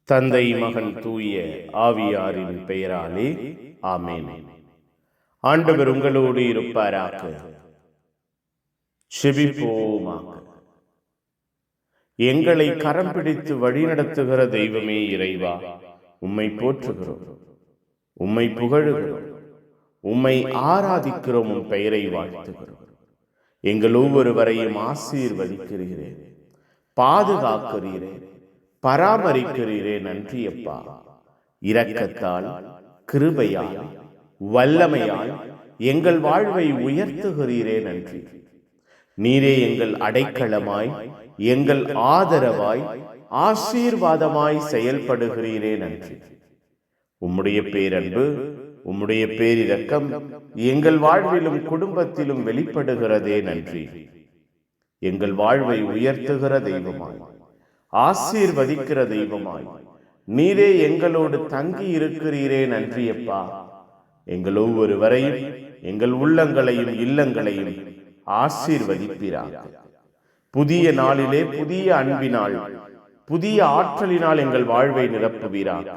தந்தை மகன் தூய ஆவியாரின் பெயராலே ஆமென். ஆண்டவர் உங்களோடு இருப்பாராக. செபிப்போமாக. எங்களை கரம் பிடித்து வழிநடத்துகிற தெய்வமே இறைவா, உம்மை போற்றுகிறோம், உம்மை புகழுகிறோம், உம்மை ஆராதிக்கிறோம், உம் பெயரை வாழ்த்துகிறோம். எங்கள் ஒவ்வொருவரையும் ஆசீர்வதிக்கிறீரே, பாதுகாக்கிறீரே, பராமரிக்கிறீரே. நன்றி அப்பா. இரக்கத்தால், கிருபையால், வல்லமையால் எங்கள் வாழ்வை உயர்த்துகிறீரே. நன்றி. நீரே எங்கள் அடைக்கலமாய், எங்கள் ஆதரவாய், ஆசீர்வாதமாய் செயல்படுகிறீரே. நன்றி. உம்முடைய பேரன்பு, உம்முடைய பேரிரக்கம் எங்கள் வாழ்விலும் குடும்பத்திலும் வெளிப்படுகிறதே. நன்றி. எங்கள் வாழ்வை உயர்த்துகிற தெய்வமாய், ஆசீர்வதிக்கிற தெய்வமாய் நீரே எங்களோடு தங்கி இருக்கிறீரே. நன்றி அப்பா. எங்கள் ஒவ்வொருவரையும், எங்கள் உள்ளங்களையும் இல்லங்களையும் ஆசீர்வதிப்பீராக. புதிய நாளிலே புதிய அன்பினால், புதிய ஆற்றலினால் எங்கள் வாழ்வை நிரப்புவீராக.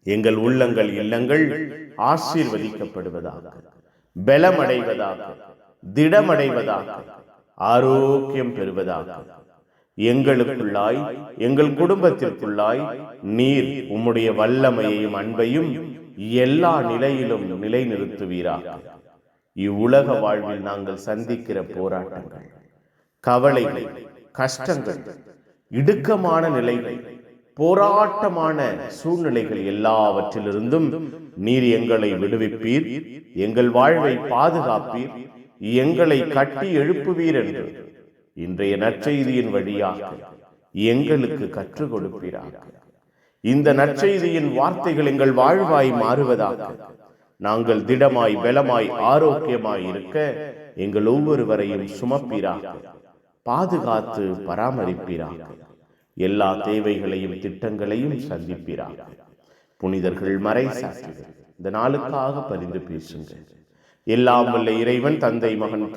எங்கள் உள்ளங்கள் இல்லங்கள் ஆசீர்வதிக்கப்படுவதாக, பலமடைவதாக, திடமடைவதாக, ஆரோக்கியம் பெறுவதாக. எங்களுக்குள்ளாய், எங்கள் குடும்பத்திற்குள்ளாய் நீர் உம்முடைய வல்லமையையும் அன்பையும் எல்லா நிலையிலும் நிலைநிறுத்துவீராக. இவ்வுலக வாழ்வில் நாங்கள் சந்திக்கிற போராட்டங்கள், கவலைகள், கஷ்டங்கள், இடுக்கமான நிலைகள், போராட்டமான சூழ்நிலைகள் எல்லாவற்றிலிருந்தும் நீர் எங்களை விடுவிப்பீர், எங்கள் வாழ்வை பாதுகாப்பீர், எங்களை கட்டி எழுப்புவீர் என்று இன்றைய நற்செய்தியின் வழியாக எங்களுக்கு கற்றுக் கொடுப்பீராக. இந்த நற்செய்தியின் வார்த்தைகள் எங்கள் வாழ்வாய் மாறுவதாக. நாங்கள் திடமாய், பலமாய், ஆரோக்கியமாய் இருக்க எங்கள் ஒவ்வொருவரையும் சுமப்பீராக, பாதுகாத்து பராமரிப்பீராக. எல்லா தேவைகளையும் திட்டங்களையும் சந்திப்பீராக. புனிதர்கள், மறை சாட்சிகள் இந்த நாளுக்காக பரிந்து பேசுங்க. எல்லாம் வல்ல இறைவன், தந்தை, மகன்,